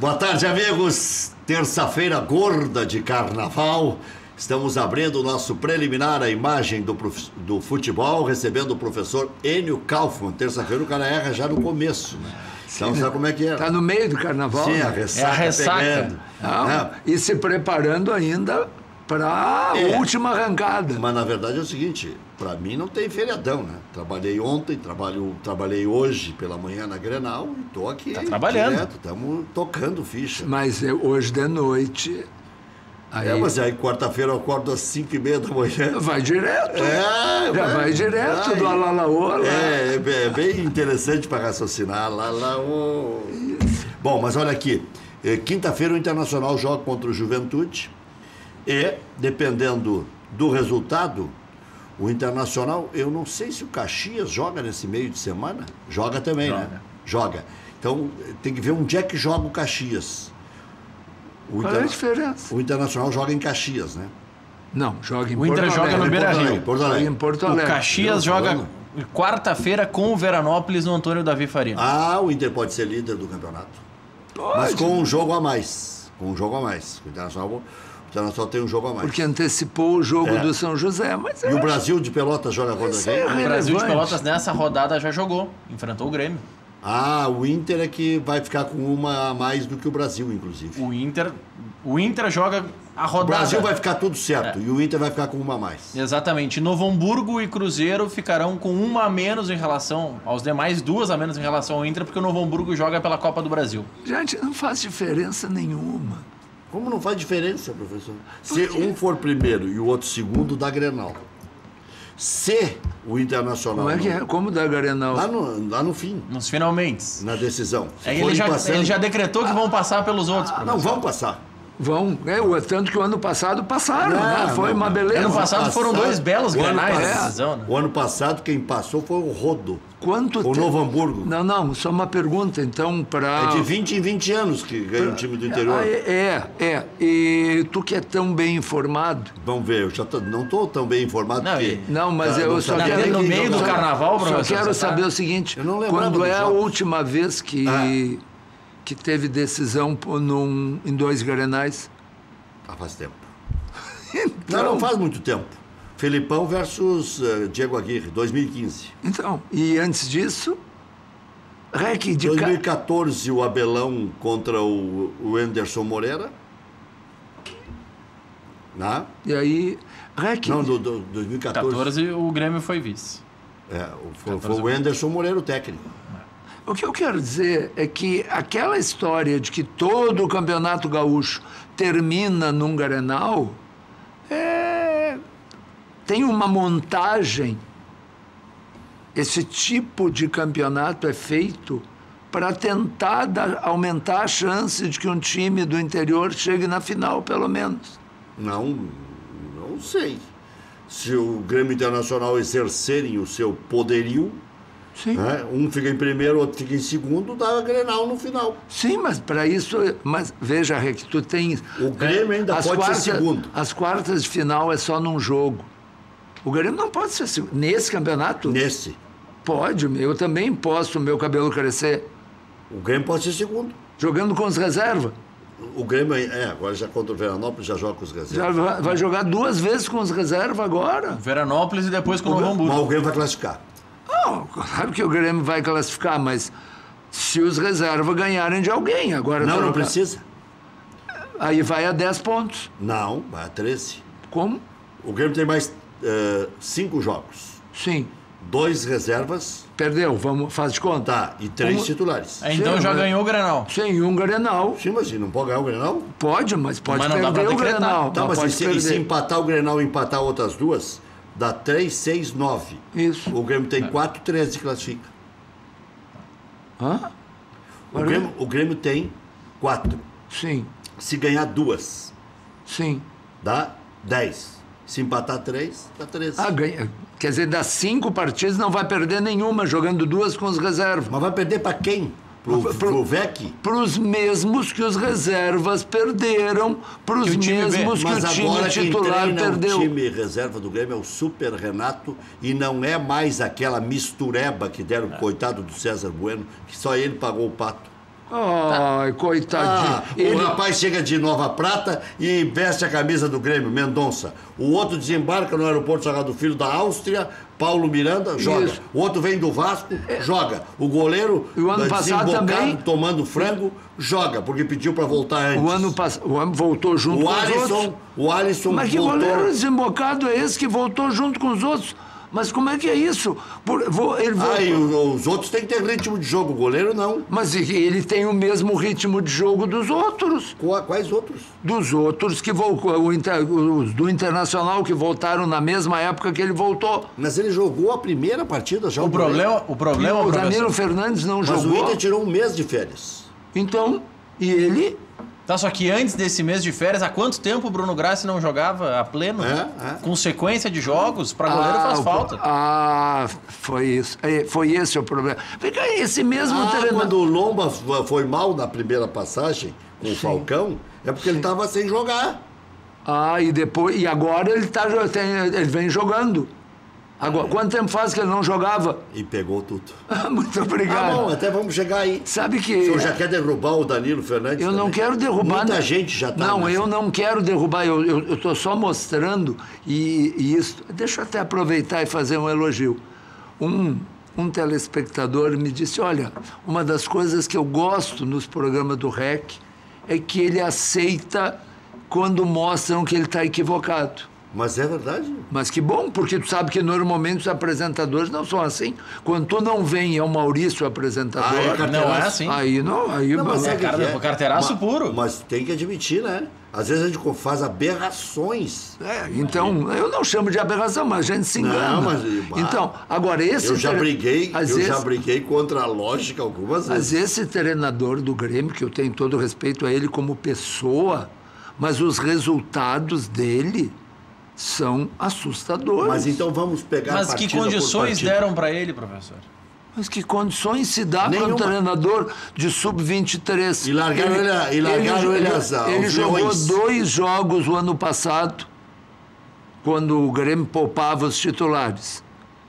Boa tarde, amigos. Terça-feira gorda de carnaval. Estamos abrindo o nosso preliminar, a imagem do futebol, recebendo o professor Enio Kaufmann. Terça-feira o cara erra já no começo, né? Então, sabe como é que é? Está no meio do carnaval. Sim, né? a ressaca, pegando. E se preparando ainda para a última arrancada. Mas, na verdade, é o seguinte, para mim não tem feriadão, né? Trabalhei ontem, trabalhei hoje pela manhã na Grenal e estou aqui. Tá trabalhando. Estamos tocando ficha. Mas hoje de noite... Aí... mas aí quarta-feira eu acordo às 5h30 da manhã. Vai direto. Vai direto do Alalaô. É bem interessante para raciocinar. Alalaô. Bom, mas olha aqui. Quinta-feira o Internacional joga contra o Juventude. E, dependendo do resultado, o Internacional, eu não sei se o Caxias joga nesse meio de semana. Joga também, né? Joga. Então, tem que ver onde é que joga o Caxias. Qual é a diferença? O Internacional joga em Caxias, né? Não, joga em Porto Alegre. O Inter joga no Beira-Rio. Em Porto Alegre. O Caxias joga quarta-feira com o Veranópolis no Antônio Davi Faria. O Inter pode ser líder do campeonato. Pode. Mas com um jogo a mais. O Internacional tem um jogo a mais. Porque antecipou o jogo do São José. Mas e o Brasil de Pelotas joga contra quem? O Brasil de Pelotas nessa rodada já jogou. Enfrentou o Grêmio. O Inter é que vai ficar com uma a mais do que o Brasil, inclusive. O Inter joga a rodada. O Brasil vai ficar tudo certo e o Inter vai ficar com uma a mais. Exatamente. Novo Hamburgo e Cruzeiro ficarão com uma a menos em relação aos demais, duas a menos em relação ao Inter, porque o Novo Hamburgo joga pela Copa do Brasil. Gente, não faz diferença nenhuma. Como não faz diferença, professor? Se um for primeiro e o outro segundo, dá Grenal. Se o Internacional... Como é que é? Como dá Grenal? Lá no fim. Nos finalmente. Na decisão. Ele já decretou que vão passar pelos outros. Não, vão passar. Vão. Tanto que o ano passado passaram, né? Foi uma beleza. Ano passado foram dois belos Grenais na decisão, né? O ano passado quem passou foi o Rodo. O Novo Hamburgo. Não, só uma pergunta, então, para... É de 20 em 20 anos que ganha o time do interior. E tu que é tão bem informado... Vamos ver, eu já não estou tão bem informado porque... Não, mas eu só quero... No meio do carnaval, professor... Só quero saber o seguinte, quando é a última vez que teve decisão em dois Grenais? Faz tempo. Então... Não faz muito tempo. Felipão versus Diego Aguirre, 2015. Então, e antes disso... 2014, o Abelão contra o Anderson Moreira. E aí... Não, 2014. 2014 o Grêmio foi vice. Foi o Anderson Moreira o técnico. O que eu quero dizer é que aquela história de que todo o Campeonato Gaúcho termina num Grenal tem uma montagem. Esse tipo de campeonato é feito para tentar aumentar a chance de que um time do interior chegue na final, pelo menos. Não sei. Se o Grêmio Internacional exercerem o seu poderio, sim. Um fica em primeiro, outro fica em segundo, dá a Grenal no final. Sim, mas para isso... Mas veja, que tu tem... O Grêmio ainda pode ser segundo. As quartas de final é só num jogo. O Grêmio não pode ser segundo. Nesse campeonato? Nesse. Pode. Eu também posso o meu cabelo crescer. O Grêmio pode ser segundo. Jogando com os reservas. O Grêmio, agora já contra o Veranópolis, já joga com os reservas. Já vai jogar 2 vezes com os reservas agora. Veranópolis e depois com o Novo Hamburgo. Mas o Grêmio vai classificar. Claro que o Grêmio vai classificar, mas se os reservas ganharem de alguém. Agora não precisa. Aí vai a 10 pontos. Não, vai a 13. Como? O Grêmio tem mais 5 jogos. Sim. 2 reservas. Perdeu, faz de conta. E 3 titulares. Então já ganhou o Grenal. Sim, um Grenal. Sim, mas não pode ganhar o Grenal? Pode, mas pode perder o Grenal. Mas se empatar o Grenal e empatar outras duas, dá 3, 6, 9. Isso. O Grêmio tem 4, 13 classifica. O Grêmio tem 4. Sim. Se ganhar 2. Sim. Dá 10. Se empatar 3, dá 13. Ganha. Quer dizer, das 5 partidas não vai perder nenhuma, jogando 2 com os reservas. Mas vai perder para quem? Pro VEC? Para os mesmos que os reservas perderam, para os mesmos que o time titular perdeu. O time reserva do Grêmio é o Super Renato e não é mais aquela mistureba que deram, coitado do César Bueno, que só ele pagou o pato. Ai, coitadinho. O rapaz chega de Nova Prata e veste a camisa do Grêmio, Mendonça. O outro desembarca no aeroporto Sagrado Filho da Áustria, Paulo Miranda, joga. Isso. O outro vem do Vasco, joga. O goleiro, E o ano passado também, tomando frango, joga, porque pediu para voltar antes. o ano voltou junto com os outros. O Alisson Mas que voltou. goleiro desembocado é esse que voltou junto com os outros? Mas como é que é isso? Ele voltou. E os outros têm que ter ritmo de jogo, o goleiro não. Mas ele tem o mesmo ritmo de jogo dos outros. Quais outros? Dos outros que os do Internacional que voltaram na mesma época que ele voltou. Mas ele jogou a primeira partida já. O problema, O Danilo Fernandes não Mas jogou. o Inter tirou um mês de férias. Então, e ele? Tá, só que antes desse mês de férias, há quanto tempo o Bruno Grassi não jogava a pleno? Com sequência de jogos, para goleiro faz falta. Foi isso. Foi esse o problema. Porque esse mesmo treinador... Quando o Lomba foi mal na primeira passagem com o Falcão, é porque ele estava sem jogar. E agora ele vem jogando. Agora, quanto tempo faz que ele não jogava? E pegou tudo. Muito obrigado. Bom, até vamos chegar aí. Sabe que... O senhor já quer derrubar o Danilo Fernandes? Eu não quero derrubar... Muita gente já está... Não, eu não quero derrubar. Eu estou só mostrando e isso... Deixa eu até aproveitar e fazer um elogio. Um telespectador me disse, olha, uma das coisas que eu gosto nos programas do REC é que ele aceita quando mostram que ele está equivocado. Mas é verdade. Mas que bom, porque tu sabe que normalmente os apresentadores não são assim. Quando tu não vem, é o Maurício o apresentador. Não é assim. Aí não, mas o carteiraço puro. Mas tem que admitir, né? Às vezes a gente faz aberrações. Então, eu não chamo de aberração, mas a gente se engana. Não, mas... Então, agora esse... Eu já briguei contra a lógica algumas vezes. Mas esse treinador do Grêmio, que eu tenho todo respeito a ele como pessoa, mas os resultados dele... são assustadores. Mas então vamos pegar Mas que condições deram para ele, professor? Mas que condições se dá para um Nenhuma. treinador de sub-23? E largaram ele Ele jogou 2 jogos o ano passado, quando o Grêmio poupava os titulares.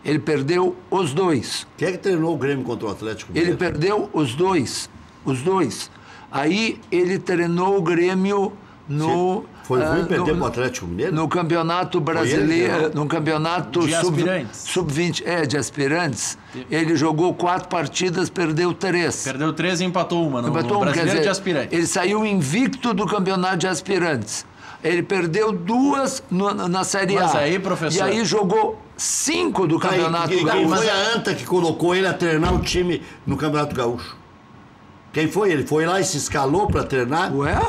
Ele perdeu os 2. Quem é que treinou o Grêmio contra o Atlético Mineiro? Ele perdeu os 2. Os 2. Aí ele treinou o Grêmio no... Foi ruim perder para o Atlético Mineiro? No Campeonato Brasileiro, no Campeonato de aspirantes. Sub-20, de aspirantes. Ele jogou 4 partidas, perdeu 3. Perdeu 3 e empatou uma no Brasileiro quer dizer, de aspirantes. Ele saiu invicto do Campeonato de Aspirantes. Ele perdeu 2 na Série A. Mas aí, professor... E aí jogou 5 do Campeonato Quem Gaúcho. foi a ANTA que colocou ele a treinar o time no Campeonato Gaúcho? Quem foi? Ele foi lá e se escalou para treinar? Ué?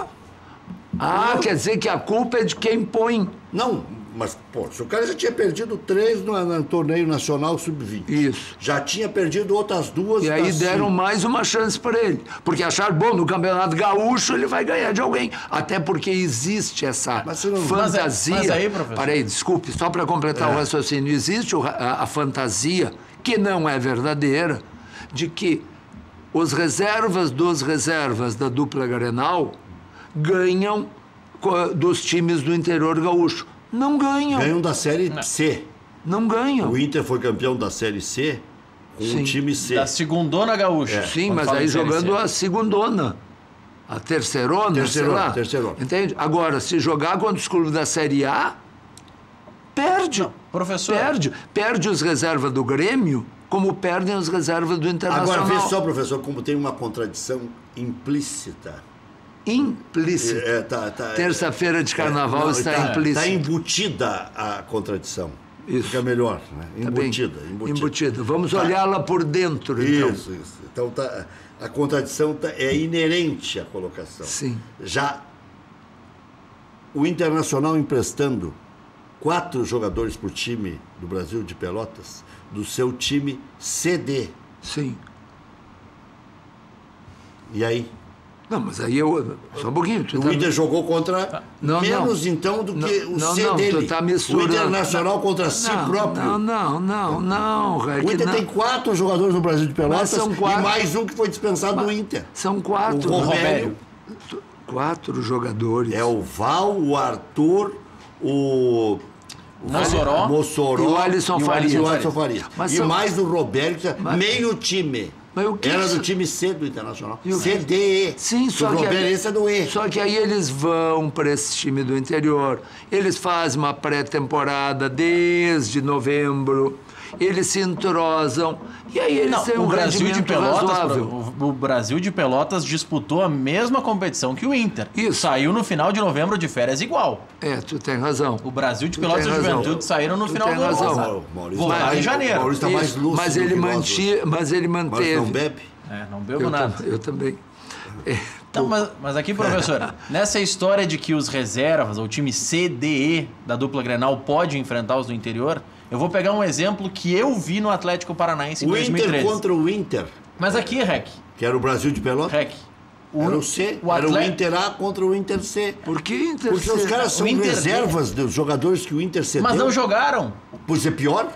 Quer dizer que a culpa é de quem põe. Não, mas, se o cara já tinha perdido 3 no torneio nacional sub-20. Isso. Já tinha perdido outras 2. E aí deram mais uma chance para ele. Porque acharam, bom, no Campeonato Gaúcho ele vai ganhar de alguém. Até porque existe essa fantasia... Mas aí, professor... Peraí, desculpe, só para completar o raciocínio. Existe a fantasia, que não é verdadeira, de que os reservas dos reservas da dupla Grenal ganham dos times do interior gaúcho. Não ganham. Ganham da Série C. Não ganham. O Inter foi campeão da Série C com o time C. Da segundona gaúcha. Sim, mas aí jogando a segundona. A terceirona, sei lá. Terceirona. Entende? Agora, se jogar contra os clubes da Série A, perde. Não, professor... Perde os reservas do Grêmio, como perdem os reservas do Internacional. Agora, vê só, professor, como tem uma contradição implícita. Terça-feira de carnaval está implícita. Está embutida a contradição. Isso. Fica melhor, né? Embutida. Vamos olhá-la por dentro, então. Isso. Então, a contradição é inerente à colocação. Sim. Já o Internacional emprestando 4 jogadores por time do Brasil de Pelotas, do seu time CD. Sim. E aí? Não, mas aí só um pouquinho. O Inter jogou contra menos então do que o C dele. Tu tá misturando. O Internacional contra si próprio. Não. O Inter tem 4 jogadores no Brasil de Pelotas e mais um que foi dispensado do Inter. São 4. O Robério. 4 jogadores. É o Val, o Arthur, o Mossoró e o Alisson Faria. E mais o Roberto, meio time. Mas o que Era isso- do time C do Internacional. E o que- CDE. Sim, só que Esse é do E. Só que aí eles vão para esse time do interior, eles fazem uma pré-temporada desde novembro, eles se entrosam e aí eles têm um o Brasil de rendimento Pelotas, razoável. o Brasil de Pelotas disputou a mesma competição que o Inter. Isso. Saiu no final de novembro de férias igual. Tu tem razão. O Brasil de Tu Pelotas e tem o razão. Juventude saíram no Tu final tem do ano razão. passado. Maurício Voltaram tá- em janeiro. Maurício está mais Isso, lúcido mas ele que nós mantinha, mas ele Mas manteve. não bebe? Não bebo eu, nada. eu também. Então, mas aqui, professor, nessa história de que os reservas, ou o time C, D, E da dupla Grenal pode enfrentar os do interior, eu vou pegar um exemplo que eu vi no Atlético Paranaense em O 2013. Inter contra o Inter, Mas aqui, Rec, que era o Brasil de Pelotas. Era o C, era o Inter A contra o Inter C. Por que Inter? Porque os caras são O Inter reservas dos jogadores que o Inter cedeu. mas não jogaram. Pois é pior.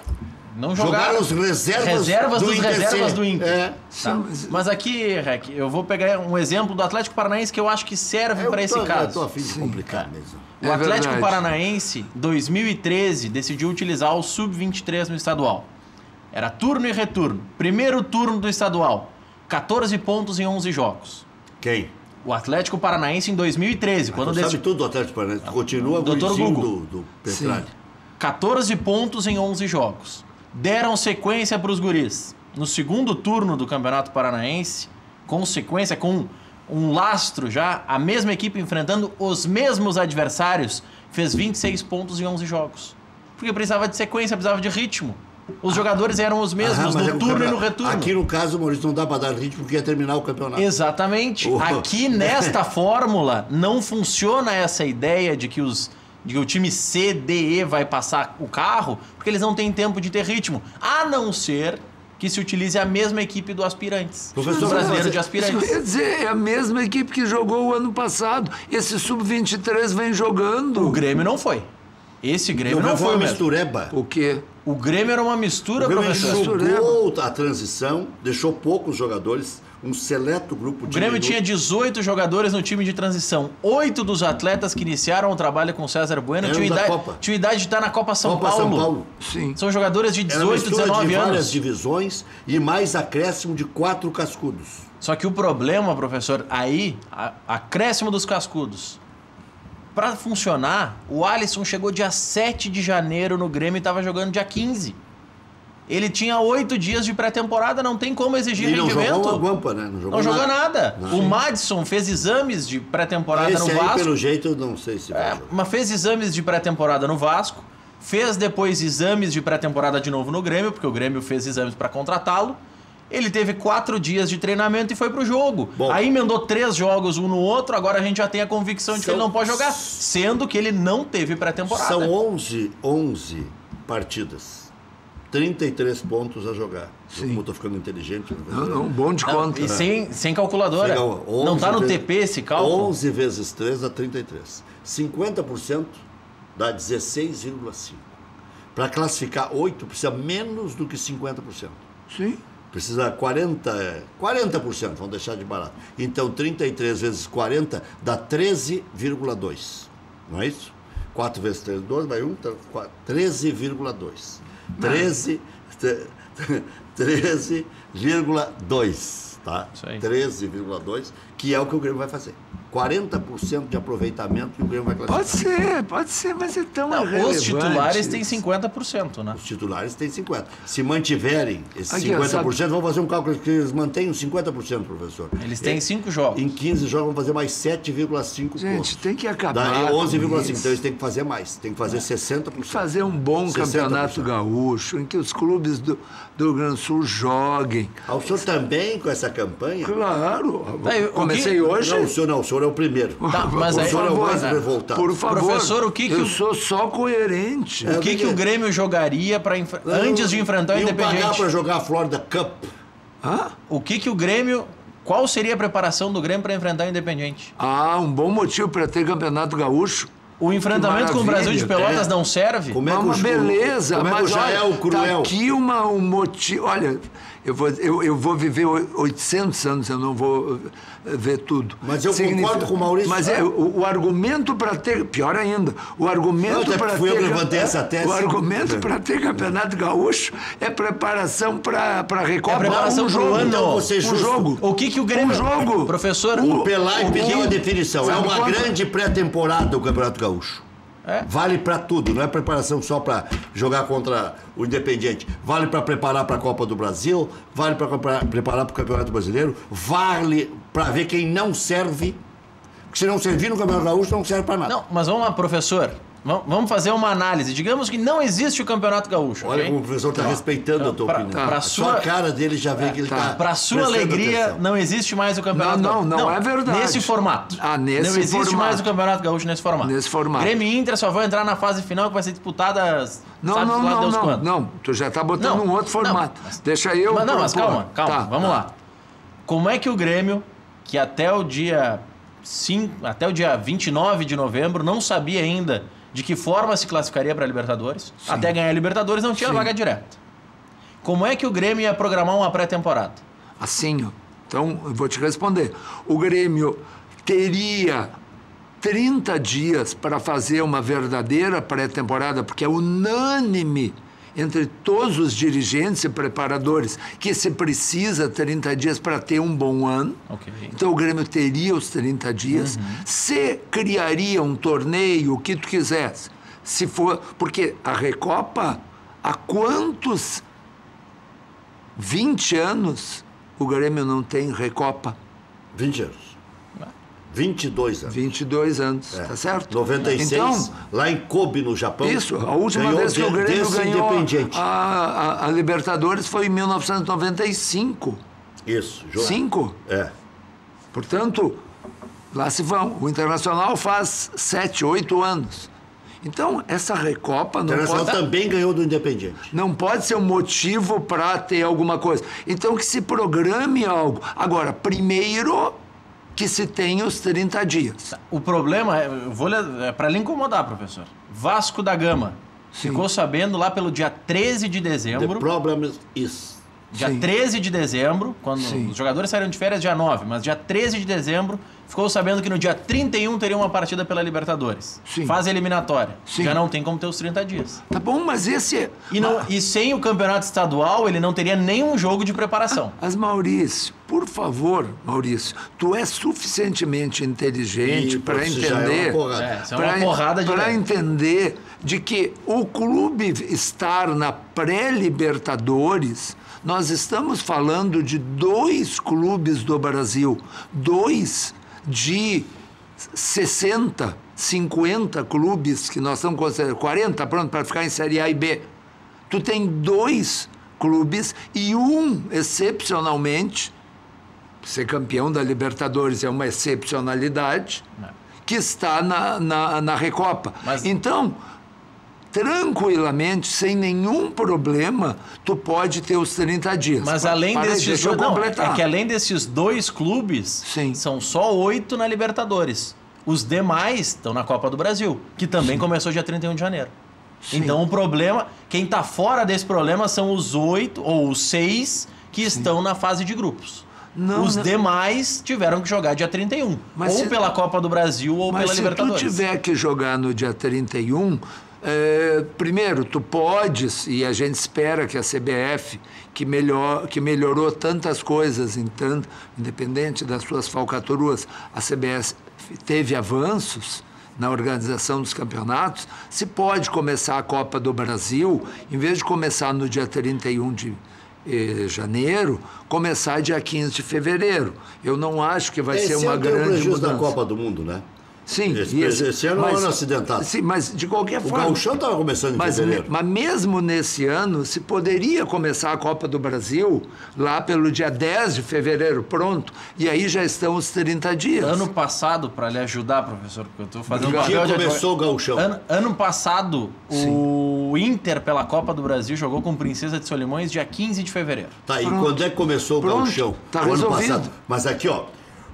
Não Jogaram jogaram. os reservas Reservas do dos Inter reservas C. do Inter. É. Tá. Mas aqui, Rec, eu vou pegar um exemplo do Atlético Paranaense que eu acho que serve para esse Eu tô caso. a fim de complicar mesmo. O É Atlético verdade. Paranaense, 2013, decidiu utilizar o Sub-23 no estadual. Era turno e retorno. Primeiro turno do estadual, 14 pontos em 11 jogos. Quem? O Atlético Paranaense em 2013, quando Tu sabe decidiu tudo do Atlético Paranaense. Continua Doutor gurizinho Google. do Petralha. 14 pontos em 11 jogos. Deram sequência para os guris. No segundo turno do Campeonato Paranaense, com sequência, com um lastro já, a mesma equipe enfrentando os mesmos adversários, fez 26 pontos em 11 jogos. Porque precisava de sequência, precisava de ritmo. Os jogadores eram os mesmos Mas é no um turno e no campeonato. retorno. Aqui no caso, Maurício, não dá para dar ritmo porque ia terminar o campeonato. Exatamente. Aqui nesta fórmula não funciona essa ideia de que o time C, D, E vai passar o carro, porque eles não têm tempo de ter ritmo. A não ser que se utilize a mesma equipe do aspirantes. Professor, do brasileiro você- de aspirantes. Quer dizer, é a mesma equipe que jogou o ano passado. Esse Sub-23 vem jogando. O Grêmio não foi. Esse Grêmio não foi foi uma mesmo. mistureba. O quê? O Grêmio era uma mistura, O Grêmio professor. jogou a transição, deixou poucos jogadores, um seleto grupo O de Grêmio minutos. tinha 18 jogadores no time de transição. 8 dos atletas que iniciaram o trabalho com César Bueno Eram tinham da idade, Copa. tinham idade de estar na Copa São Copa Paulo. São Paulo. Sim. São jogadores de Era 18, mistura 19 de várias anos. divisões e mais acréscimo de 4 cascudos. Só que o problema, professor, aí, acréscimo dos cascudos. Para funcionar, o Alisson chegou dia 7 de janeiro no Grêmio e estava jogando dia 15. Ele tinha 8 dias de pré-temporada, não tem como exigir E não rendimento. jogou uma guampa, né? Não jogou nada. O Madison fez exames de pré-temporada no Esse aí, Vasco. pelo jeito, eu não sei se vai jogar. Mas fez exames de pré-temporada no Vasco, fez depois exames de pré-temporada de novo no Grêmio, porque o Grêmio fez exames para contratá-lo. Ele teve 4 dias de treinamento e foi pro jogo. Bom. Aí emendou 3 jogos um no outro, agora a gente já tem a convicção de que São- ele não pode jogar, sendo que ele não teve pré-temporada. São 11 partidas. 33 pontos a jogar. Como eu tô ficando inteligente. Não, bom de Não, conta. e sem calculadora. Legal, Não tá no 11 TP esse cálculo? 11 vezes 3 dá 33. 50% dá 16,5. Para classificar 8 precisa menos do que 50%. Sim. Precisa 40%, vamos deixar de barato. Então 33 vezes 40 dá 13,2. Não é isso? 4 vezes 3, 12, vai 1, 13,2. 13,2, tá? Isso aí. 13,2, que é o que o Grêmio vai fazer. 40% de aproveitamento e o Grêmio vai classificar. Pode ser, mas é tão Não, irrelevante. os titulares têm 50%, né? Os titulares têm 50%. Se mantiverem esses Aqui, ó, 50%, vamos fazer um cálculo que eles mantenham 50%, professor. Eles têm 5 jogos. Em 15 jogos vão fazer mais 7,5 Gente, pontos. tem que acabar Daí com 11,5. isso. Então eles têm que fazer mais. Tem que fazer 60%. Fazer um bom 60%. campeonato gaúcho, em que os clubes do Rio Grande do Sul joguem. Ah, o senhor também com essa campanha? Claro. Tá, e o Comecei que- hoje. Não, o senhor é o primeiro. Tá, mas o aí- senhor é o por mais favor, revoltado. Por favor. Professor, o que que eu o- sou só coerente. É, O que o Grêmio jogaria para antes de enfrentar o Iam pagar Independiente? para jogar a Florida Cup. Hã? O que o Grêmio... Qual seria a preparação do Grêmio para enfrentar o Independiente? Um bom motivo para ter campeonato gaúcho. O enfrentamento com o Brasil de Pelotas não serve? Como é que Uma beleza, como é que mas o Jael olha, Cruel... tá aqui um motivo... Olha, eu vou viver 800 anos, eu não vou ver tudo. Mas eu concordo com o Maurício. Mas o argumento para ter... Pior ainda, o argumento para ter... Eu levantei essa tese. O argumento para ter Campeonato Gaúcho é preparação para a Recopa. É preparação pro ano. Então, você jogo. O que o Grêmio... jogo. Professor... O Pelai pediu a definição. É Sabe uma quanto? grande pré-temporada do Campeonato Gaúcho. É? Vale para tudo, não é preparação só para jogar contra o Independiente. Vale para preparar para a Copa do Brasil, vale para preparar para o Campeonato Brasileiro, vale para ver quem não serve. Porque se não servir no Campeonato Gaúcho, não serve para nada. Não, mas vamos lá, professor. Vamos fazer uma análise. Digamos que não existe o Campeonato Gaúcho. Olha ok? como o professor está respeitando a tua opinião. pra A sua cara dele já vê que ele está. Para sua alegria, não existe mais o Campeonato Gaúcho. Não é verdade. Nesse formato. Nesse não existe formato. mais o Campeonato Gaúcho nesse formato. Nesse formato. Grêmio e Inter só vão entrar na fase final que vai ser disputada. Não. Tu já está botando um outro formato. Deixa eu... Mas calma. Tá, Vamos lá. Como é que o Grêmio, que até o dia 29 de novembro, não sabia ainda de que forma se classificaria para a Libertadores, até ganhar a Libertadores não tinha vaga direta. Como é que o Grêmio ia programar uma pré-temporada? Assim, ó. Então, eu vou te responder. O Grêmio teria 30 dias para fazer uma verdadeira pré-temporada, porque é unânime entre todos os dirigentes e preparadores que se precisa 30 dias para ter um bom ano. Ok. Então o Grêmio teria os 30 dias, se criaria um torneio, o que tu quisesse. Se for, porque a Recopa, há quantos 20 anos o Grêmio não tem Recopa? 20 anos. 22 anos. 22 anos, tá certo? 96, então, lá em Kobe, no Japão. Isso, a última vez que o Grêmio ganhou Independiente. a Libertadores foi em 1995. Isso. 5? É. Portanto, lá se vão. O Internacional faz 7, 8 anos. Então, essa Recopa O Internacional também ganhou do Independiente. não pode ser um motivo para ter alguma coisa. Então, que se programe algo. Agora, primeiro que se tenha os 30 dias. O problema é para lhe incomodar, professor. Vasco da Gama ficou sabendo lá pelo dia 13 de dezembro. The problem is... Dia Sim. 13 de dezembro, quando os jogadores saíram de férias dia 9, mas dia 13 de dezembro ficou sabendo que no dia 31 teria uma partida pela Libertadores. Sim. Fase eliminatória. Sim. Já não tem como ter os 30 dias. Tá bom, mas esse é... E sem o campeonato estadual, ele não teria nenhum jogo de preparação. Mas, Maurício, por favor, Maurício, tu é suficientemente inteligente para isso já é uma entender... porrada. Isso é uma porrada de Para leve. entender de que o clube estar na pré-Libertadores, nós estamos falando de 2 clubes do Brasil, 2 de 60, 50 clubes que nós estamos considerando, 40, pronto, para ficar em Série A e B. Tu tem 2 clubes e um, excepcionalmente, ser campeão da Libertadores é uma excepcionalidade, que está na Recopa. Mas- Então, tranquilamente, sem nenhum problema, tu pode ter os 30 dias. Mas além desses deixa eu dois, não, completar. é que além desses 2 clubes, Sim. são só 8 na Libertadores. Os demais estão na Copa do Brasil, que também começou dia 31 de janeiro. Sim. Então o problema, quem está fora desse problema são os 8 ou os 6 que estão na fase de grupos. Não, Os não. demais tiveram que jogar dia 31. Mas ou se- pela Copa do Brasil ou Mas pela se Libertadores. tu tiver que jogar no dia 31, primeiro, tu podes, e a gente espera que a CBF, que melhorou tantas coisas, independente das suas falcatruas, a CBF teve avanços na organização dos campeonatos, se pode começar a Copa do Brasil, em vez de começar no dia 31 de janeiro, começar dia 15 de fevereiro. Eu não acho que vai ser uma Esse é o grande prejuízo mudança. da Copa do Mundo, né? Sim, Esse ano é um ano acidentado. Sim, mas de qualquer O forma. Gauchão estava começando em fevereiro. Mas mesmo nesse ano, se poderia começar a Copa do Brasil lá pelo dia 10 de fevereiro, pronto. E aí já estão os 30 dias. Ano passado, para lhe ajudar, professor, porque eu estou fazendo Que papel de começou o Gauchão. Ano passado, o Inter, pela Copa do Brasil, jogou com Princesa de Solimões dia 15 de fevereiro. Tá, e Pronto. quando é que começou o Pronto. Gauchão? Tá O ano resolvido. passado. Mas aqui, ó,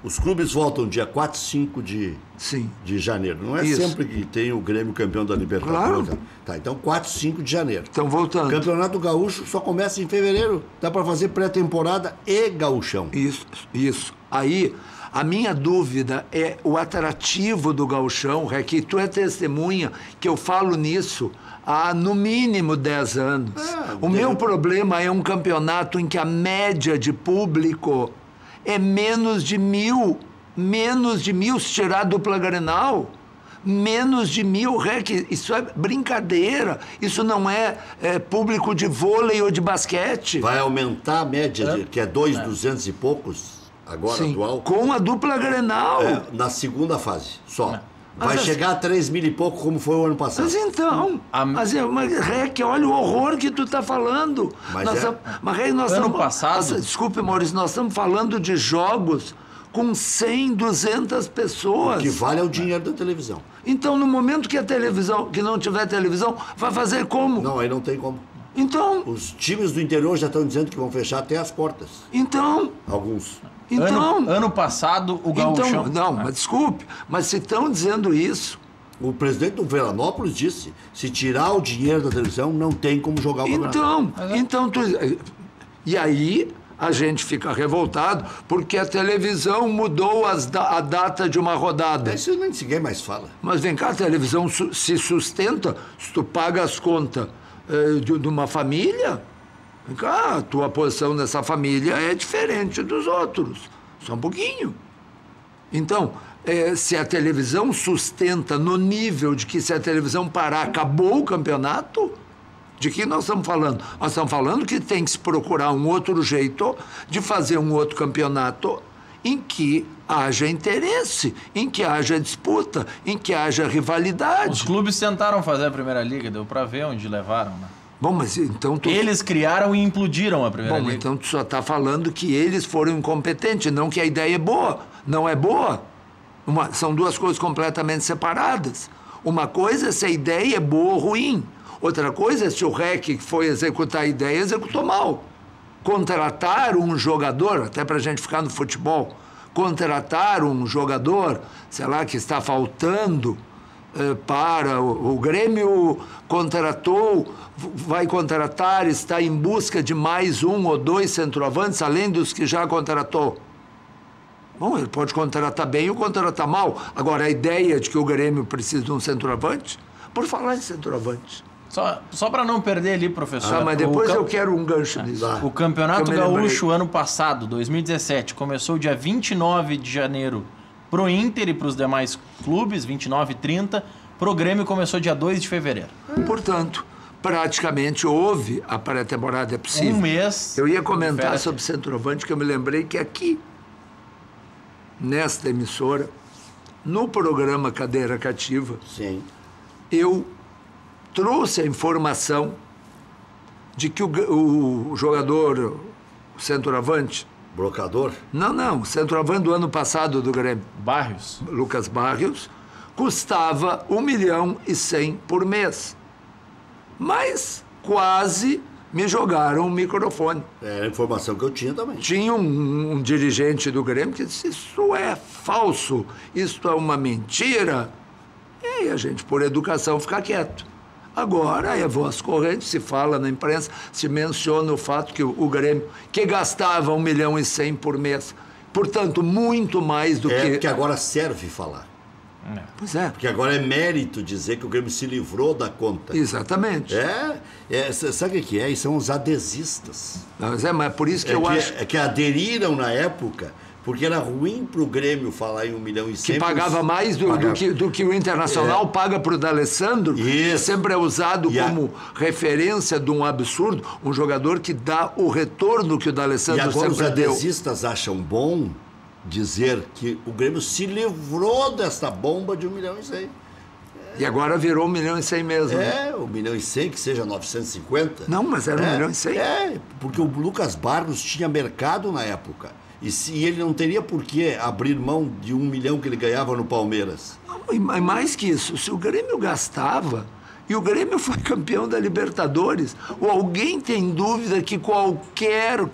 Os clubes voltam dia 4 e 5 de janeiro. Não é sempre que tem o Grêmio campeão da Libertadores. Claro. Tá, então 4 e 5 de janeiro. Estão voltando. O Campeonato Gaúcho só começa em fevereiro. Dá para fazer pré-temporada e gauchão. Isso. Aí, a minha dúvida é o atrativo do gauchão, que tu é testemunha que eu falo nisso há no mínimo 10 anos. O meu problema é um campeonato em que a média de público é menos de 1.000, se tirar a dupla Grenal. Menos de 1.000, isso é brincadeira. Isso não é público de vôlei ou de basquete. Vai aumentar a média, que é 200 e poucos, agora atual. Com a dupla Grenal. Na segunda fase, só. Vai chegar a 3 mil e pouco, como foi o ano passado. Mas então, Rec, olha o horror que tu está falando. Ano passado... Desculpe, Maurício, nós estamos falando de jogos com 100, 200 pessoas. O que vale é o dinheiro da televisão. Então, no momento que que não tiver televisão, vai fazer como? Não, aí não tem como. Então... Os times do interior já estão dizendo que vão fechar até as portas. Então... Alguns. Então... Ano passado, o Gauchão... Mas desculpe, mas se estão dizendo isso... O presidente do Veranópolis disse, se tirar o dinheiro da televisão, não tem como jogar o campeonato. Então... E aí... A gente fica revoltado porque a televisão mudou a data de uma rodada. Isso ninguém mais fala. Mas vem cá, a televisão se sustenta se tu paga as contas de uma família. Vem cá, a tua posição nessa família é diferente dos outros. Só um pouquinho. Então, se a televisão sustenta no nível de que se a televisão parar, acabou o campeonato... De que nós estamos falando? Nós estamos falando que tem que se procurar um outro jeito de fazer um outro campeonato em que haja interesse, em que haja disputa, em que haja rivalidade. Os clubes tentaram fazer a Primeira Liga, deu para ver onde levaram, né? Bom, mas então... Eles criaram e implodiram a Primeira Liga. Bom, então tu só está falando que eles foram incompetentes, não que a ideia é boa. Não é boa. São duas coisas completamente separadas. Uma coisa é se a ideia é boa ou ruim. Outra coisa é se o REC que foi executar a ideia executou mal. Contratar um jogador, até para a gente ficar no futebol, contratar um jogador, sei lá, que está faltando para o Grêmio contratou, vai contratar, está em busca de mais 1 ou 2 centroavantes, além dos que já contratou. Bom, ele pode contratar bem ou contratar mal. Agora, a ideia de que o Grêmio precisa de um centroavante, por falar em centroavante... Só para não perder ali, professor. Mas depois eu quero um gancho nisso. O Campeonato Gaúcho, ano passado, 2017, começou dia 29 de janeiro pro Inter e para os demais clubes, 29 e 30. Pro Grêmio começou dia 2 de fevereiro. Portanto, praticamente houve a pré-temporada, é possível. Um mês. Eu ia comentar sobre centroavante, que eu me lembrei que aqui, nesta emissora, no programa Cadeira Cativa, eu trouxe a informação de que o jogador, o centroavante... Brocador? Não, o centroavante do ano passado do Grêmio. Barrios. Lucas Barrios, custava 1.100.000 por mês. Mas quase me jogaram um microfone. É a informação que eu tinha também. Tinha um dirigente do Grêmio que disse, isso é falso, isso é uma mentira. E aí a gente, por educação, fica quieto. Agora é voz corrente, se fala na imprensa, se menciona o fato que o Grêmio, que gastava 1.100.000 por mês, portanto, muito mais do que... porque agora serve falar. Pois é. Porque agora é mérito dizer que o Grêmio se livrou da conta. Exatamente. Sabe o que é? São os adesistas. Mas por isso que eu acho... É que aderiram na época... Porque era ruim para o Grêmio falar em 1.100.000. Que pagava mais do que o Internacional paga para o D'Alessandro. Que sempre é usado como referência de um absurdo. Um jogador que dá o retorno que o D'Alessandro sempre deu. E agora os adesistas acham bom dizer que o Grêmio se livrou dessa bomba de 1.100.000. E agora virou 1.100.000 mesmo. 1.100.000, que seja 950. Não, mas era 1.100.000. Porque o Lucas Barros tinha mercado na época. E ele não teria por que abrir mão de 1 milhão que ele ganhava no Palmeiras. Não, mais que isso, se o Grêmio gastava, e o Grêmio foi campeão da Libertadores, ou alguém tem dúvida que qualquer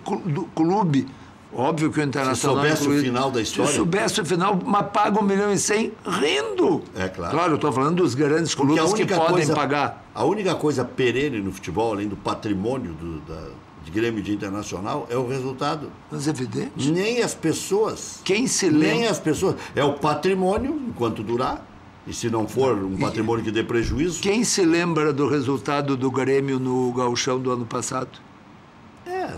clube Óbvio que o Internacional... Se soubesse o final da história... Se soubesse o final, mas paga 1,1 milhão rindo. É claro. Claro, eu estou falando dos grandes clubes que podem pagar. A única coisa perene no futebol, além do patrimônio de Grêmio e de Internacional, é o resultado. Mas é evidente. Nem as pessoas... Quem se lembra... Nem as pessoas... É o patrimônio, enquanto durar. E se não for um patrimônio que dê prejuízo... Quem se lembra do resultado do Grêmio no Gauchão do ano passado?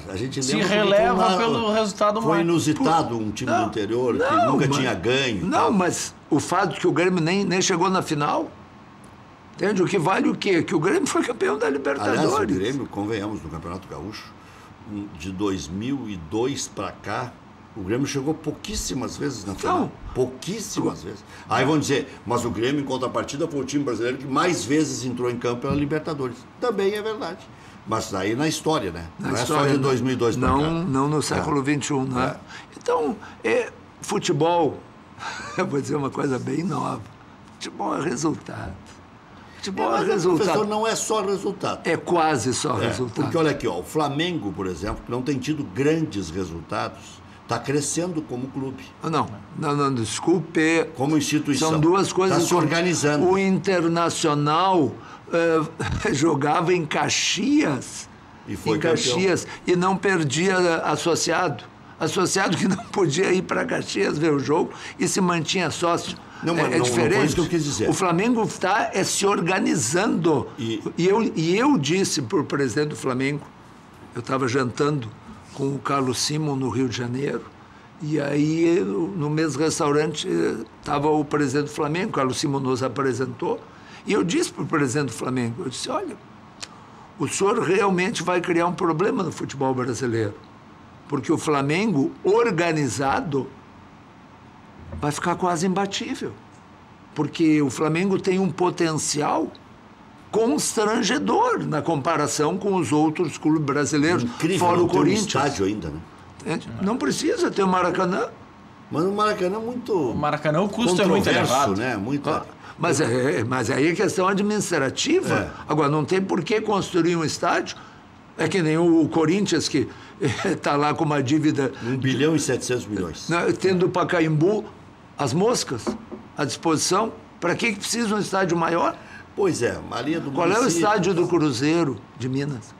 A gente Se lembra releva pelo resultado Foi mais. inusitado um time do interior que nunca tinha ganho. Não, mas o fato que o Grêmio nem chegou na final... Entende? O que vale o quê? Que o Grêmio foi campeão da Libertadores. Aliás, o Grêmio, convenhamos, no Campeonato Gaúcho, de 2002 para cá, o Grêmio chegou pouquíssimas vezes na final. Pouquíssimas vezes. Aí vão dizer, mas o Grêmio, em contrapartida, foi o time brasileiro que mais vezes entrou em campo pela Libertadores. Também é verdade. Mas aí na história, né? Não é só de 2002 para cá. Não no século XXI, né? Então, futebol, eu vou dizer uma coisa bem nova. Futebol é resultado. Futebol é resultado. Professor, não é só resultado. É quase só resultado. Porque olha aqui, ó, o Flamengo, por exemplo, que não tem tido grandes resultados, está crescendo como clube. Não, desculpe. Como instituição. São duas coisas. Está se organizando. O Internacional jogava em Caxias. E foi Caxias e não perdia associado. Associado que não podia ir para Caxias ver o jogo e se mantinha sócio. Não, é diferente. Não foi isso que eu quis dizer. O Flamengo está se organizando. E eu disse para o presidente do Flamengo, eu estava jantando com o Carlos Simon no Rio de Janeiro, e aí no mesmo restaurante estava o presidente do Flamengo, o Carlos Simon nos apresentou, e eu disse para o presidente do Flamengo, eu disse, olha, o senhor realmente vai criar um problema no futebol brasileiro, porque o Flamengo organizado vai ficar quase imbatível, porque o Flamengo tem um potencial constrangedor na comparação com os outros clubes brasileiros, incrível, fora o Corinthians. Um estádio ainda, né? Não precisa ter o Maracanã. Mas o Maracanã é muito... O Maracanã, o custo é muito elevado. Né? Mas aí é questão administrativa. É. Agora, não tem por que construir um estádio. É que nem o Corinthians, que está lá com uma dívida... 1 bilhão e 700 milhões. Tendo o Pacaembu, as moscas, à disposição. Para que precisa um estádio maior? Pois é, Maria do Qual é o estádio do Cruzeiro de Minas?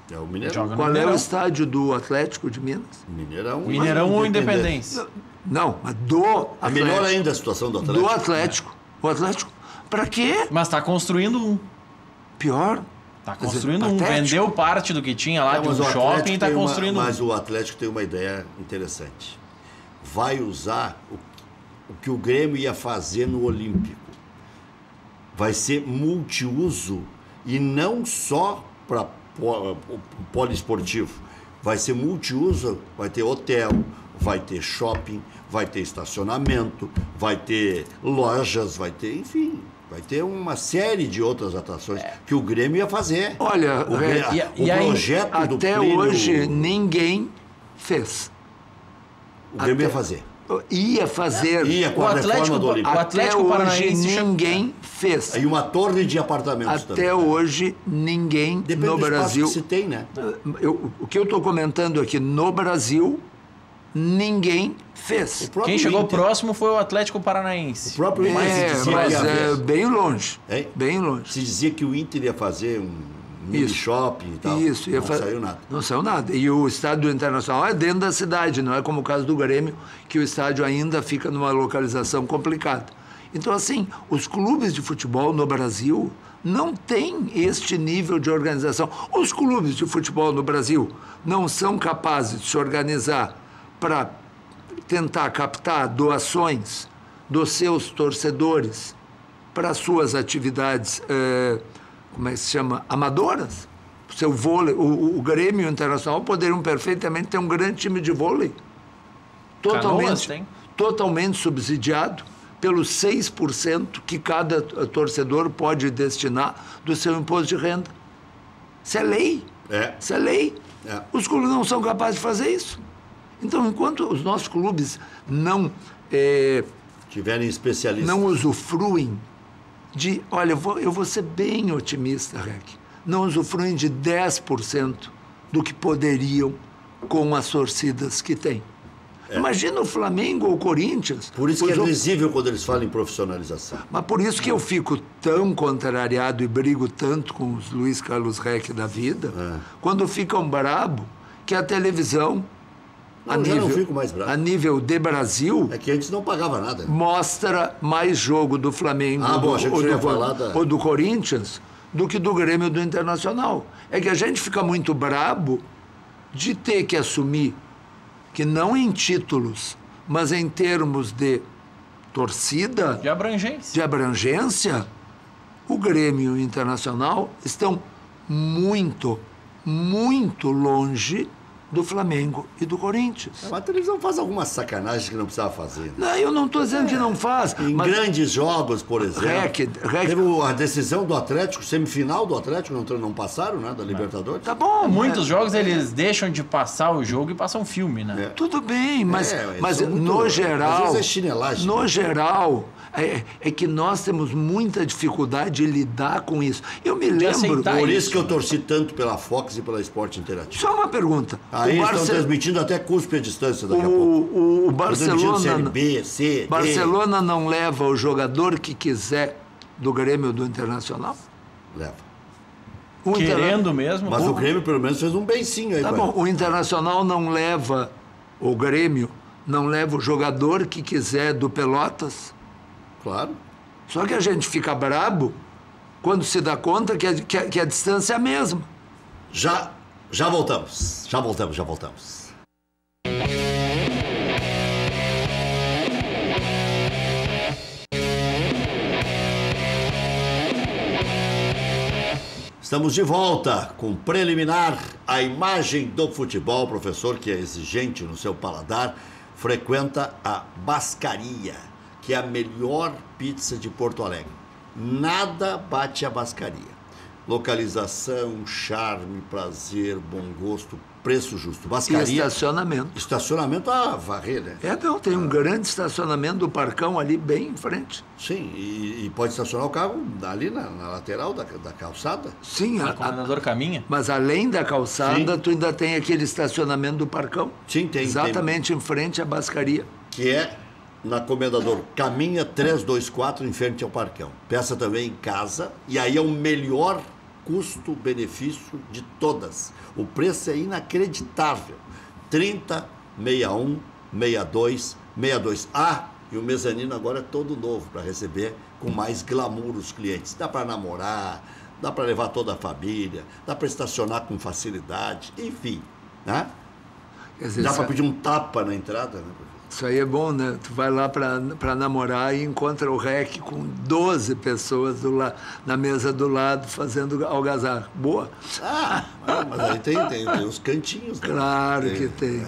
É o Mineirão. Qual é o estádio do Atlético de Minas? Mineirão ou Independência? Não, mas do Atlético. É melhor ainda a situação do Atlético. Do Atlético. O Atlético, para quê? Mas está construindo um. Pior. Está construindo um. Vendeu parte do que tinha lá de um shopping e está construindo Mas o Atlético tem uma ideia interessante. Vai usar o que o Grêmio ia fazer no Olímpico. Vai ser multiuso e não só para poliesportivo. Vai ser multiuso, vai ter hotel, vai ter shopping, vai ter estacionamento, vai ter lojas, vai ter, enfim, vai ter uma série de outras atrações que o Grêmio ia fazer. Olha, o projeto do até Plínio, hoje ninguém fez. O Grêmio ia fazer. Ia fazer. Ia com a reforma do Olímpico. O Atlético Paranaense ninguém fez. E uma torre de apartamentos também. Até hoje, ninguém Depende no do Brasil... que se tem, né? O que eu estou comentando aqui, no Brasil, ninguém fez. Quem chegou próximo foi o Atlético Paranaense. O próprio Inter se dizia mas que ia bem longe. Hein? Bem longe. Se dizia que o Inter ia fazer um mini shopping e tal. Isso. Não saiu nada. Não saiu nada. E o estádio internacional é dentro da cidade, não é como o caso do Grêmio, que o estádio ainda fica numa localização complicada. Então, assim, os clubes de futebol no Brasil não têm este nível de organização. Os clubes de futebol no Brasil não são capazes de se organizar para tentar captar doações dos seus torcedores para suas atividades, como é que se chama, amadoras. O seu vôlei, o Grêmio Internacional poderiam perfeitamente ter um grande time de vôlei. Totalmente subsidiado pelos 6% que cada torcedor pode destinar do seu imposto de renda. Isso é lei. Isso é lei. Os clubes não são capazes de fazer isso. Então, enquanto os nossos clubes não tiverem especialistas, não usufruem de... Olha, eu vou ser bem otimista, Rec. Não usufruem de 10% do que poderiam com as torcidas que tem. Imagina o Flamengo ou o Corinthians. Por isso que é visível quando eles falam em profissionalização. Mas por isso que eu fico tão contrariado e brigo tanto com os Luiz Carlos Reck da vida, quando ficam brabo que a televisão, não fico mais bravo. a nível de Brasil, É que antes não pagava nada. mostra mais jogo do Flamengo achei que você ia falar ou do Corinthians do que do Grêmio do Internacional. É que a gente fica muito brabo de ter que assumir que não em títulos, mas em termos de torcida, De abrangência. o Grêmio e o Internacional estão muito, muito longe do Flamengo e do Corinthians. Mas a televisão faz algumas sacanagens que não precisava fazer. Não, eu não estou dizendo que não faz. Em grandes jogos, por exemplo. Teve a decisão do Atlético, semifinal do Atlético, não passaram, né? Da Libertadores. Tá bom. Muitos jogos eles deixam de passar o jogo e passam um filme, né? Tudo bem, mas são muito- no às geral. vezes é chinelagem. No geral, é que nós temos muita dificuldade de lidar com isso. Eu me lembro. aceitar Por isso que eu torci tanto pela Fox e pela Esporte Interativo. Só uma pergunta. Aí estão transmitindo até cuspe à distância daqui a pouco. O Transmitindo Série Barcelona. B, C, D. Barcelona não leva o jogador que quiser do Grêmio ou do Internacional? Leva. O Querendo mesmo. Mas o Grêmio pelo menos fez um bencinho aí. Tá bom, o Internacional não leva, o Grêmio não leva o jogador que quiser do Pelotas? Claro. Só que a gente fica brabo quando se dá conta que a distância é a mesma. Já voltamos. Já voltamos. Estamos de volta com preliminar a imagem do futebol. O professor, que é exigente no seu paladar, frequenta a Bascaria, que é a melhor pizza de Porto Alegre. Nada bate a Bascaria. Localização, charme, prazer, bom gosto, preço justo. E Bascaria. estacionamento. Estacionamento a varrer, né? Não, tem um grande estacionamento do Parcão ali bem em frente. Sim, e pode estacionar o carro ali na lateral da calçada. Sim, O comendador caminha. mas além da calçada, Sim. tu ainda tem aquele estacionamento do Parcão. Sim, tem. Exatamente em frente à Bascaria. Que é na Comendador Caminha 324, em frente ao Parcão. Peça também em casa, e aí é o melhor custo-benefício de todas. O preço é inacreditável. 30, 61, 62, 62. E o mezanino agora é todo novo, para receber com mais glamour os clientes. Dá para namorar, dá para levar toda a família, dá para estacionar com facilidade, enfim, né? Quer dizer, Dá para pedir um tapa na entrada, né? isso aí é bom, né? Tu vai lá para namorar e encontra o REC com 12 pessoas na mesa do lado fazendo algazarra. Boa? Mas aí tem os cantinhos. Né? Claro que tem.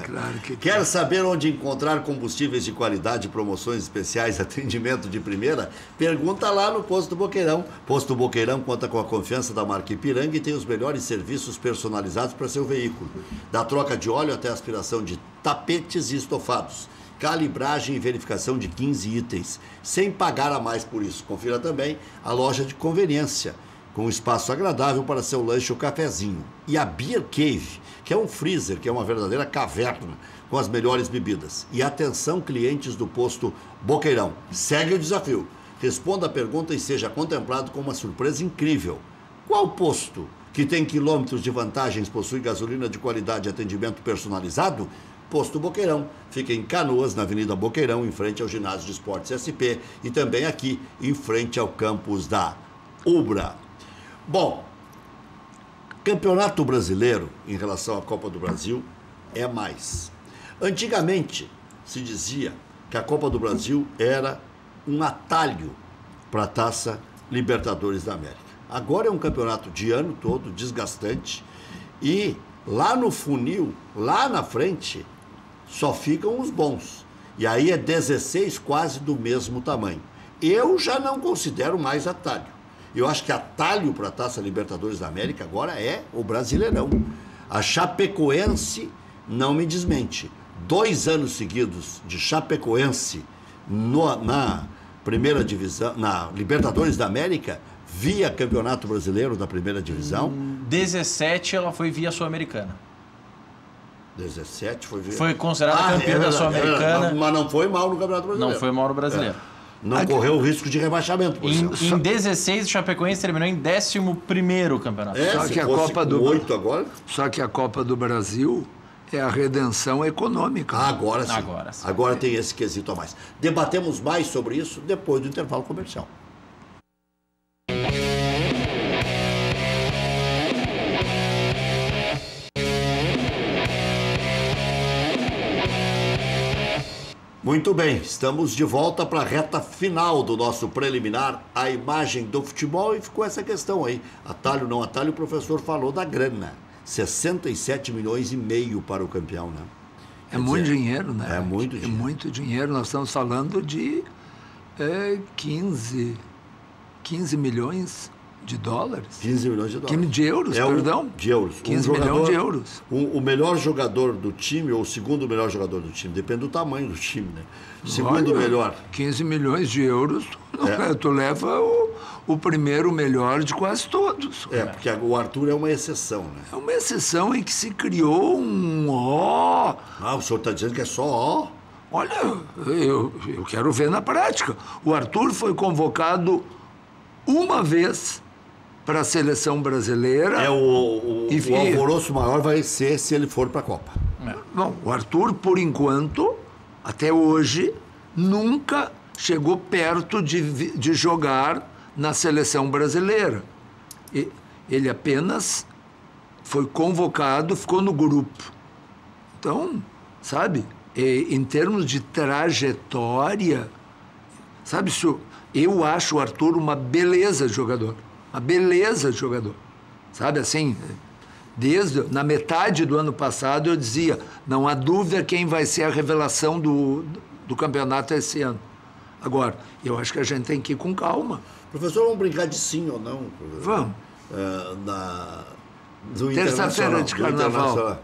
Quer saber onde encontrar combustíveis de qualidade, promoções especiais, atendimento de primeira? Pergunta lá no Posto Boqueirão. Posto Boqueirão conta com a confiança da marca Ipiranga e tem os melhores serviços personalizados para seu veículo. Da troca de óleo até a aspiração de tapetes e estofados. Calibragem e verificação de 15 itens, sem pagar a mais por isso. Confira também a loja de conveniência, com um espaço agradável para seu lanche ou cafezinho. E a Beer Cave, que é um freezer, que é uma verdadeira caverna, com as melhores bebidas. E atenção, clientes do Posto Boqueirão, segue o desafio. Responda a pergunta e seja contemplado com uma surpresa incrível. Qual posto que tem quilômetros de vantagens, possui gasolina de qualidade e atendimento personalizado? Posto Boqueirão, fica em Canoas, na Avenida Boqueirão, em frente ao Ginásio de Esportes SP e também aqui em frente ao campus da Ubra. Bom, Campeonato Brasileiro, em relação à Copa do Brasil, é mais. Antigamente, se dizia que a Copa do Brasil era um atalho para a Taça Libertadores da América. Agora é um campeonato de ano todo, desgastante, e lá no funil, lá na frente, só ficam os bons. E aí é 16 quase do mesmo tamanho. Eu já não considero mais atalho. Eu acho que atalho para a Taça Libertadores da América agora é o Brasileirão. A Chapecoense não me desmente. 2 anos seguidos de Chapecoense na primeira divisão, na Libertadores da América, via Campeonato Brasileiro da primeira divisão. 17 ela foi via Sul-Americana. 17 foi... Foi considerada campeã da Sul-Americana. Mas não foi mal no Campeonato Brasileiro. Não foi mal no Brasileiro. Não correu o risco de rebaixamento, por exemplo. Em 16, o Chapecoense terminou em 11º campeonato. Só que a fosse Copa do 8 agora... Só que a Copa do Brasil é a redenção econômica. Agora sim. Agora sim. Agora tem esse quesito a mais. Debatemos mais sobre isso depois do intervalo comercial. Muito bem, estamos de volta para a reta final do nosso preliminar, a imagem do futebol, e ficou essa questão aí. Atalho, não atalho, o professor falou da grana. 67 milhões e meio para o campeão, né? É muito dinheiro, né? É muito dinheiro. É muito dinheiro. Nós estamos falando de 15 milhões de dólares. 15 milhões de dólares. De euros, perdão. De euros. 15 milhões de euros. O melhor jogador do time, ou o segundo melhor jogador do time, depende do tamanho do time, né? Segundo melhor. 15 milhões de euros, tu leva o primeiro melhor de quase todos. Porque o Arthur é uma exceção, né? É uma exceção em que se criou um o senhor está dizendo que é só Olha, eu quero ver na prática. O Arthur foi convocado uma vez para a seleção brasileira. O alvoroço maior vai ser se ele for para a Copa. Bom, o Arthur, por enquanto, até hoje, nunca chegou perto de jogar na seleção brasileira. Ele apenas foi convocado, ficou no grupo. Então, sabe, em termos de trajetória, sabe, eu acho o Arthur uma beleza de jogador. Uma beleza de jogador. Sabe, assim, na metade do ano passado eu dizia, não há dúvida quem vai ser a revelação do campeonato esse ano. Agora, eu acho que a gente tem que ir com calma. Professor, vamos brincar de sim ou não? Vamos. Do terça-feira de carnaval.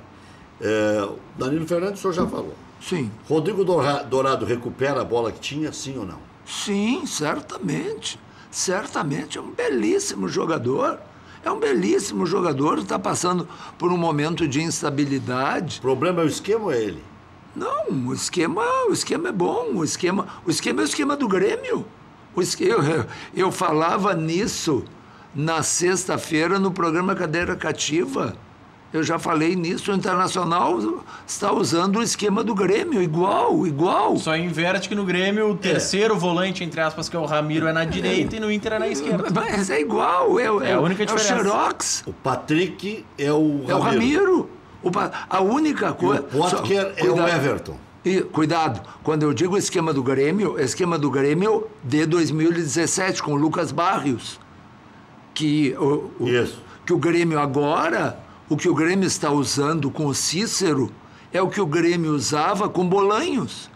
Danilo Fernandes, o senhor já falou. Sim. Rodrigo Dourado recupera a bola que tinha, sim ou não? Sim, certamente. Certamente. É um belíssimo jogador. É um belíssimo jogador. Está passando por um momento de instabilidade. O problema é o esquema ou é ele? Não, o esquema é bom. O esquema é o esquema do Grêmio. Eu falava nisso na sexta-feira no programa Cadeira Cativa. Eu já falei nisso, o Internacional está usando o esquema do Grêmio, igual. Só inverte que no Grêmio o terceiro volante, entre aspas, que é o Ramiro, é na direita e no Inter é na esquerda. Mas é igual, é a única diferença. É o Xerox. O Patrick é o Ramiro. É o Ramiro. A única coisa... O Potker é o Everton. Cuidado, quando eu digo esquema do Grêmio de 2017, com o Lucas Barrios. Que o Grêmio agora... O que o Grêmio está usando com o Cícero é o que o Grêmio usava com Bolanhos.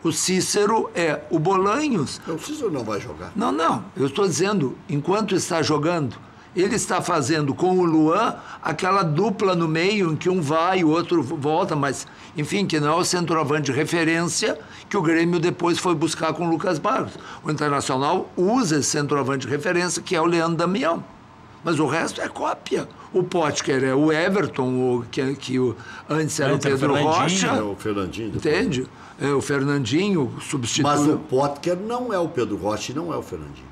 O Cícero é o Bolanhos. O Cícero não vai jogar. Não. Eu estou dizendo, enquanto está jogando, ele está fazendo com o Luan aquela dupla no meio em que um vai e o outro volta, mas, enfim, que não é o centroavante de referência que o Grêmio depois foi buscar com o Lucas Barros. O Internacional usa esse centroavante de referência, que é o Leandro Damião. Mas o resto é cópia. O Potker é o Everton, que antes era o Pedro Rocha. É o Fernandinho. Entende? É o Fernandinho, substitui. Mas o Potker não é o Pedro Rocha e não é o Fernandinho.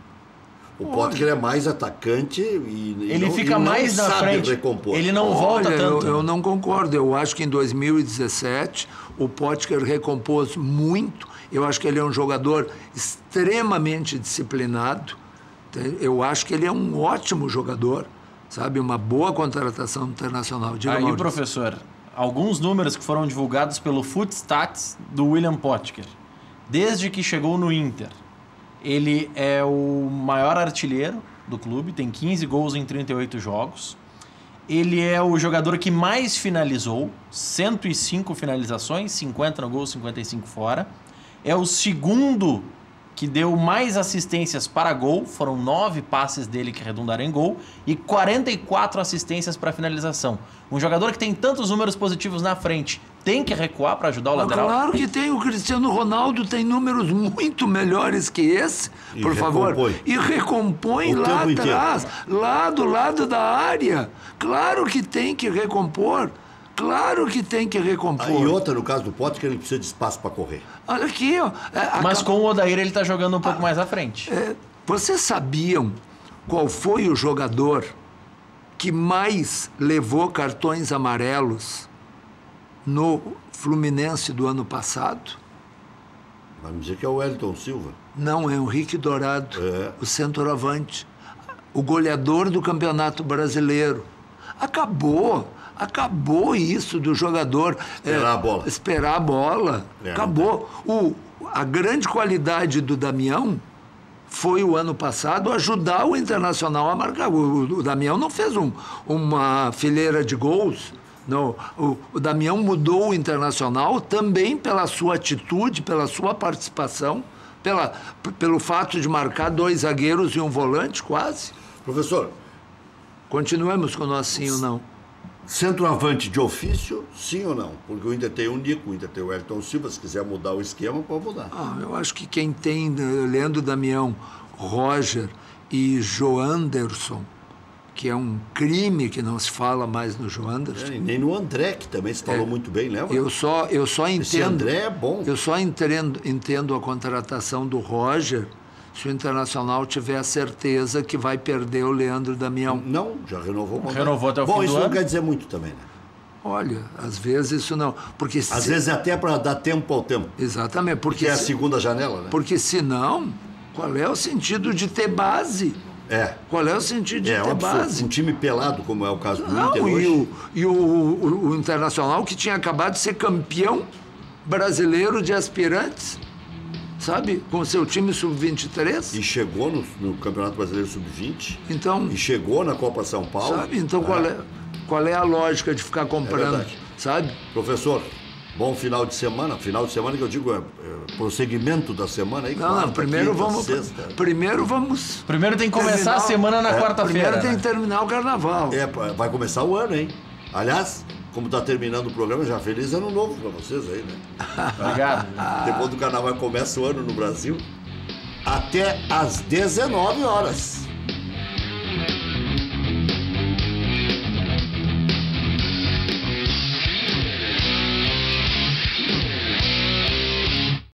O Potker é mais atacante ele fica mais na frente. Recompor. Ele não volta tanto. Eu não concordo. Eu acho que em 2017 o Potker recompôs muito. Eu acho que ele é um jogador extremamente disciplinado. Eu acho que ele é um ótimo jogador, sabe? Uma boa contratação internacional. Diga, aí, Maurício. Professor, alguns números que foram divulgados pelo Footstats do William Potker. Desde que chegou no Inter, ele é o maior artilheiro do clube, tem 15 gols em 38 jogos. Ele é o jogador que mais finalizou, 105 finalizações, 50 no gol, 55 fora. É o segundo que deu mais assistências para gol, foram 9 passes dele que redundaram em gol, e 44 assistências para finalização. Um jogador que tem tantos números positivos na frente, tem que recuar para ajudar o lateral? Claro que tem, o Cristiano Ronaldo tem números muito melhores que esse, por favor. E recompõe lá atrás, lá do lado da área. Claro que tem que recompor. Claro que tem que recompor. E outra, no caso do Potker, ele precisa de espaço para correr. Olha aqui, ó. Mas com o Odair ele tá jogando um pouco mais à frente. Vocês sabiam qual foi o jogador que mais levou cartões amarelos no Fluminense do ano passado? Vai me dizer que é o Wellington Silva. Não, é o Henrique Dourado, o centroavante, o goleador do Campeonato Brasileiro. Acabou isso do jogador esperar a bola. Acabou. A grande qualidade do Damião foi o ano passado ajudar o Internacional a marcar. O Damião não fez uma fileira de gols. Não. O Damião mudou o Internacional também pela sua atitude, pela sua participação, pelo fato de marcar 2 zagueiros e um volante, quase. Professor. Continuemos com o nosso sim ou não. Centroavante de ofício, sim ou não? Porque o Inter tem o Nico, o Inter tem o Wellington Silva, se quiser mudar o esquema, pode mudar. Eu acho que quem tem Leandro Damião, Roger e Joanderson, que é um crime que não se fala mais no Joanderson. E nem no André, que também se falou muito bem, lembra? Eu só entendo. Esse André é bom. Eu só entendo a contratação do Roger se o Internacional tiver a certeza que vai perder o Leandro Damião. Não, já renovou. Renovou até o fim do ano. Bom, isso não quer dizer muito também, né? Olha, às vezes isso não. Porque às vezes é até para dar tempo ao tempo. Exatamente. Porque é a segunda janela, né? Porque senão, qual é o sentido de ter base? Qual é o sentido de ter base? Um time pelado, como é o caso do Inter hoje. E o Internacional, que tinha acabado de ser campeão brasileiro de aspirantes, sabe? Com seu time sub-23. E chegou no Campeonato Brasileiro sub-20. Então, e chegou na Copa São Paulo. Sabe? Então qual é a lógica de ficar comprando? Sabe? Professor, bom final de semana. Final de semana que eu digo é prosseguimento da semana aí. Não, primeiro vamos. Primeiro tem que começar a semana na quarta-feira. Primeiro tem que terminar o carnaval. Vai começar o ano, hein? Aliás, como está terminando o programa, já feliz ano novo para vocês aí, né? Obrigado. Depois do carnaval começa o ano no Brasil. Até às 19 horas.